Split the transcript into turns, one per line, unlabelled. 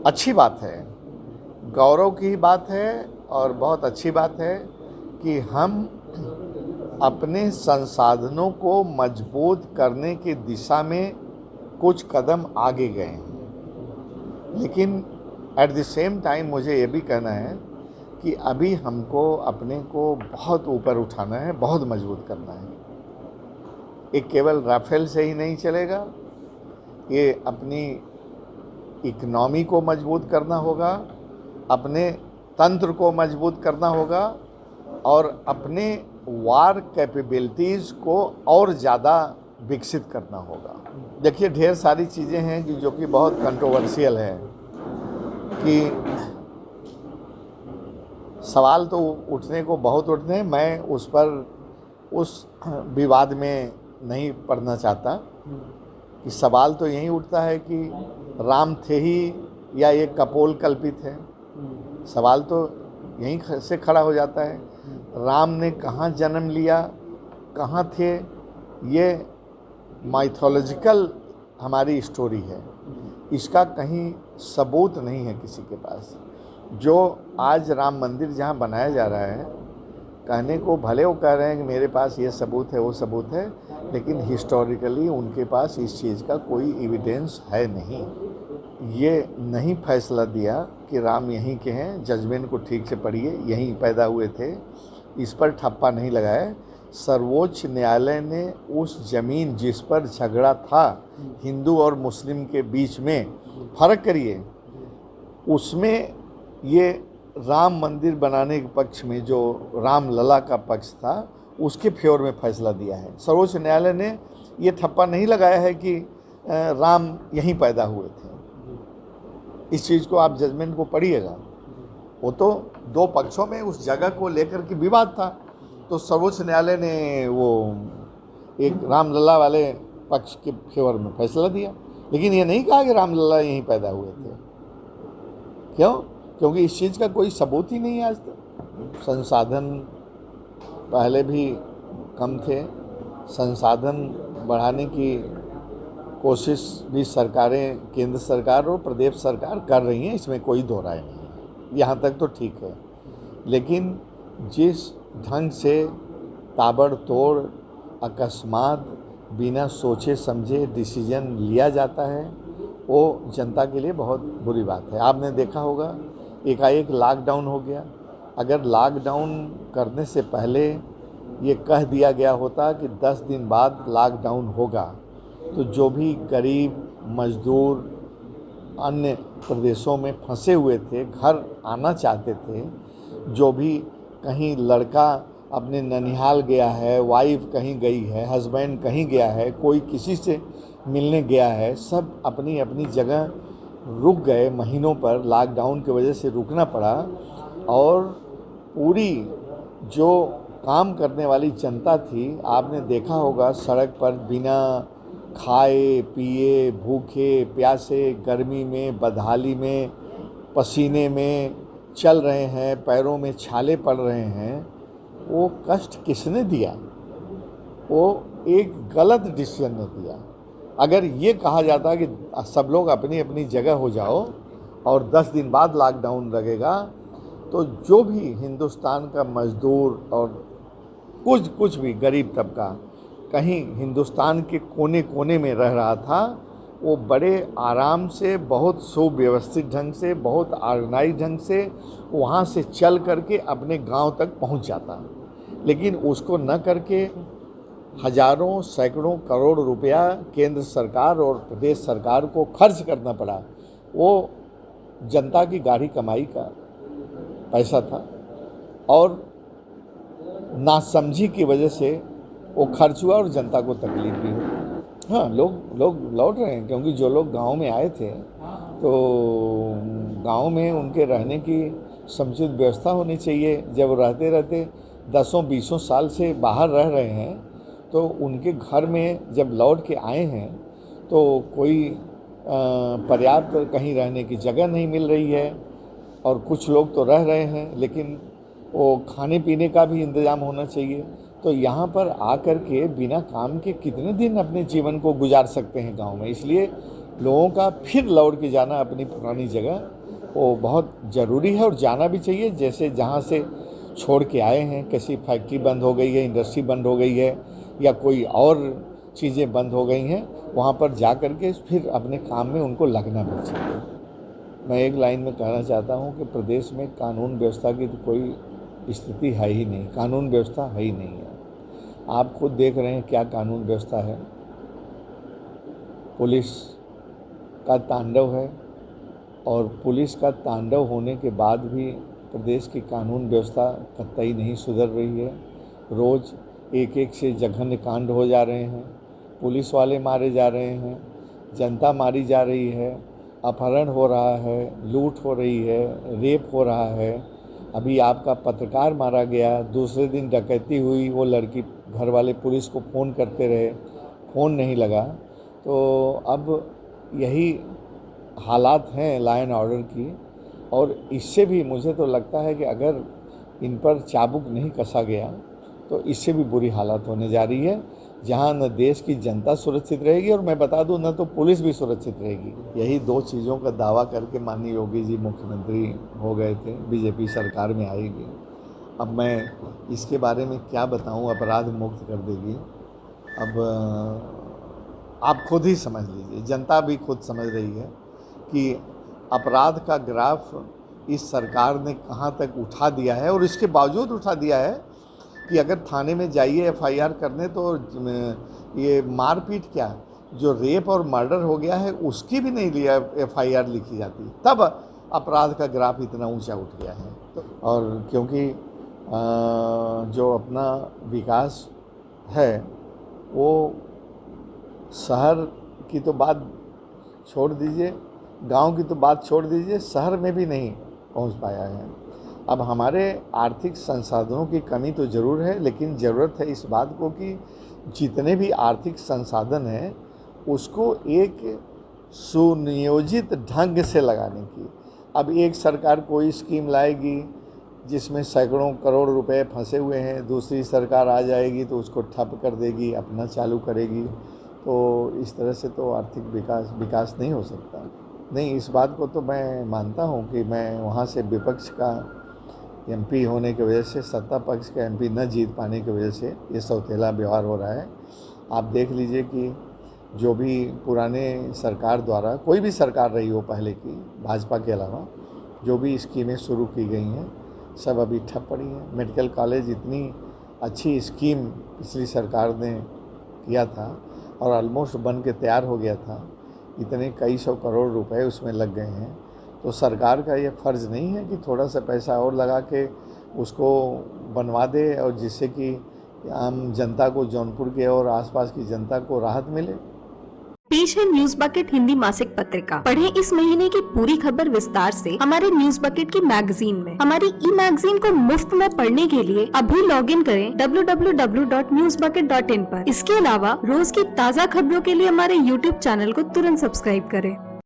अच्छी बात है, गौरव की बात है और बहुत अच्छी बात है कि हम अपने संसाधनों को मजबूत करने की दिशा में कुछ कदम आगे गए हैं। लेकिन एट द सेम टाइम मुझे ये भी कहना है कि अभी हमको अपने को बहुत ऊपर उठाना है, बहुत मजबूत करना है। ये केवल राफेल से ही नहीं चलेगा, ये अपनी इकनॉमी को मजबूत करना होगा, अपने तंत्र को मजबूत करना होगा और अपने वार कैपेबिलिटीज़ को और ज़्यादा विकसित करना होगा। देखिए, ढेर सारी चीज़ें हैं कि जो कि बहुत कंट्रोवर्शियल है, कि सवाल तो उठने को बहुत उठते हैं, मैं उस पर उस विवाद में नहीं पड़ना चाहता। कि सवाल तो यही उठता है कि राम थे ही या ये कपोल कल्पित है। सवाल तो यहीं से खड़ा हो जाता है, राम ने कहाँ जन्म लिया, कहाँ थे, ये माइथोलॉजिकल हमारी स्टोरी है, इसका कहीं सबूत नहीं है किसी के पास। जो आज राम मंदिर जहाँ बनाया जा रहा है, कहने को भले वो कह रहे हैं कि मेरे पास ये सबूत है वो सबूत है, लेकिन हिस्टोरिकली उनके पास इस चीज़ का कोई एविडेंस है नहीं। ये नहीं फैसला दिया कि राम यहीं के हैं, जजमेंट को ठीक से पढ़िए, यहीं पैदा हुए थे, इस पर ठप्पा नहीं लगाया। सर्वोच्च न्यायालय ने उस ज़मीन जिस पर झगड़ा था हिंदू और मुस्लिम के बीच में, फ़र्क करिए, उसमें ये राम मंदिर बनाने के पक्ष में जो राम लला का पक्ष था उसके फेवर में फैसला दिया है। सर्वोच्च न्यायालय ने ये ठप्पा नहीं लगाया है कि राम यहीं पैदा हुए थे। इस चीज़ को आप जजमेंट को पढ़िएगा, वो तो दो पक्षों में उस जगह को लेकर के विवाद था, तो सर्वोच्च न्यायालय ने वो एक रामलला वाले पक्ष के फेवर में फैसला दिया, लेकिन ये नहीं कहा कि रामलला यहीं पैदा हुए थे। क्यों? क्योंकि इस चीज़ का कोई सबूत ही नहीं है आज तक। संसाधन पहले भी कम थे, संसाधन बढ़ाने की कोशिश भी सरकारें, केंद्र सरकार और प्रदेश सरकार कर रही हैं, इसमें कोई दो राय नहीं है, यहाँ तक तो ठीक है। लेकिन जिस ढंग से ताबड़तोड़ अकस्मात बिना सोचे समझे डिसीजन लिया जाता है, वो जनता के लिए बहुत बुरी बात है। आपने देखा होगा, एकाएक लॉकडाउन हो गया। अगर लॉकडाउन करने से पहले ये कह दिया गया होता कि 10 दिन बाद लॉकडाउन होगा, तो जो भी गरीब मजदूर अन्य प्रदेशों में फंसे हुए थे, घर आना चाहते थे, जो भी कहीं लड़का अपने ननिहाल गया है, वाइफ कहीं गई है, हस्बैंड कहीं गया है, कोई किसी से मिलने गया है, सब अपनी अपनी जगह रुक गए। महीनों पर लॉकडाउन की वजह से रुकना पड़ा, और पूरी जो काम करने वाली जनता थी, आपने देखा होगा सड़क पर बिना खाए पिए, भूखे प्यासे, गर्मी में, बदहाली में, पसीने में चल रहे हैं, पैरों में छाले पड़ रहे हैं। वो कष्ट किसने दिया? वो एक गलत डिसीजन ने दिया। अगर ये कहा जाता कि सब लोग अपनी अपनी जगह हो जाओ और 10 दिन बाद लॉकडाउन लगेगा, तो जो भी हिंदुस्तान का मजदूर और कुछ भी गरीब तबका कहीं हिंदुस्तान के कोने कोने में रह रहा था, वो बड़े आराम से, बहुत सुव्यवस्थित ढंग से, बहुत ऑर्गेनाइज ढंग से वहाँ से चल करके अपने गांव तक पहुँच जाता। लेकिन उसको न करके हजारों सैकड़ों करोड़ रुपया केंद्र सरकार और प्रदेश सरकार को खर्च करना पड़ा। वो जनता की गाढ़ी कमाई का पैसा था, और नासमझी की वजह से वो खर्च हुआ और जनता को तकलीफ भी हुई। हाँ, लोग लौट रहे हैं, क्योंकि जो लोग गांव में आए थे, तो गांव में उनके रहने की समुचित व्यवस्था होनी चाहिए। जब रहते रहते 10-20 साल से बाहर रह रहे हैं, तो उनके घर में जब लौट के आए हैं, तो कोई पर्याप्त कहीं रहने की जगह नहीं मिल रही है, और कुछ लोग तो रह रहे हैं, लेकिन वो खाने पीने का भी इंतज़ाम होना चाहिए। तो यहाँ पर आकर के बिना काम के कितने दिन अपने जीवन को गुजार सकते हैं गांव में? इसलिए लोगों का फिर लौट के जाना अपनी पुरानी जगह वो बहुत ज़रूरी है और जाना भी चाहिए। जैसे जहाँ से छोड़ के आए हैं, किसी फैक्ट्री बंद हो गई है, इंडस्ट्री बंद हो गई है या कोई और चीज़ें बंद हो गई हैं, वहाँ पर जा कर के फिर अपने काम में उनको लगना भी चाहिए। मैं एक लाइन में कहना चाहता हूँ कि प्रदेश में कानून व्यवस्था की तो कोई स्थिति है ही नहीं, कानून व्यवस्था है ही नहीं है। आप खुद देख रहे हैं क्या कानून व्यवस्था है। पुलिस का तांडव है और पुलिस का तांडव होने के बाद भी प्रदेश की कानून व्यवस्था कतई नहीं सुधर रही है। रोज़ एक एक से जघन्य कांड हो जा रहे हैं, पुलिस वाले मारे जा रहे हैं, जनता मारी जा रही है, अपहरण हो रहा है, लूट हो रही है, रेप हो रहा है। अभी आपका पत्रकार मारा गया, दूसरे दिन डकैती हुई, वो लड़की घर वाले पुलिस को फ़ोन करते रहे, फ़ोन नहीं लगा। तो अब यही हालात हैं लॉ एंड ऑर्डर की। और इससे भी मुझे तो लगता है कि अगर इन पर चाबुक नहीं कसा गया तो इससे भी बुरी हालत होने जा रही है, जहां न देश की जनता सुरक्षित रहेगी और मैं बता दूं न तो पुलिस भी सुरक्षित रहेगी। यही दो चीज़ों का दावा करके माननीय योगी जी मुख्यमंत्री हो गए थे, बीजेपी सरकार में आएगी। अब मैं इसके बारे में क्या बताऊं, अपराध मुक्त कर देगी। अब आप खुद ही समझ लीजिए, जनता भी खुद समझ रही है कि अपराध का ग्राफ इस सरकार ने कहां तक उठा दिया है। और इसके बावजूद उठा दिया है कि अगर थाने में जाइए एफआईआर करने तो ये मारपीट क्या, जो रेप और मर्डर हो गया है उसकी भी नहीं लिया एफआईआर लिखी जाती, तब अपराध का ग्राफ इतना ऊंचा उठ गया है। और क्योंकि जो अपना विकास है वो शहर की तो बात छोड़ दीजिए, गांव की तो बात छोड़ दीजिए, शहर में भी नहीं पहुंच पाया है। अब हमारे आर्थिक संसाधनों की कमी तो ज़रूर है, लेकिन ज़रूरत है इस बात को कि जितने भी आर्थिक संसाधन हैं उसको एक सुनियोजित ढंग से लगाने की। अब एक सरकार कोई स्कीम लाएगी जिसमें सैकड़ों करोड़ रुपए फंसे हुए हैं, दूसरी सरकार आ जाएगी तो उसको ठप कर देगी, अपना चालू करेगी। तो इस तरह से तो आर्थिक विकास नहीं हो सकता। नहीं, इस बात को तो मैं मानता हूँ कि मैं वहाँ से विपक्ष का एमपी होने की वजह से, सत्ता पक्ष का एमपी न जीत पाने की वजह से ये सौतेला व्यवहार हो रहा है। आप देख लीजिए कि जो भी पुराने सरकार द्वारा, कोई भी सरकार रही हो पहले की, भाजपा के अलावा, जो भी स्कीमें शुरू की गई हैं सब अभी ठप पड़ी हैं। मेडिकल कॉलेज इतनी अच्छी स्कीम पिछली सरकार ने किया था और ऑलमोस्ट बन के तैयार हो गया था, इतने कई सौ करोड़ रुपए उसमें लग गए हैं। तो सरकार का ये फ़र्ज़ नहीं है कि थोड़ा सा पैसा और लगा के उसको बनवा दे और जिससे कि आम जनता को, जौनपुर के और आसपास की जनता को राहत मिले।
पेश है न्यूज बकेट हिंदी मासिक पत्रिका। पढ़ें इस महीने की पूरी खबर विस्तार से हमारे न्यूज बकेट की मैगजीन में। हमारी ई मैगजीन को मुफ्त में पढ़ने के लिए अभी लॉगिन करें www.newsbucket.in पर। इसके अलावा रोज की ताज़ा खबरों के लिए हमारे YouTube चैनल को तुरंत सब्सक्राइब करें।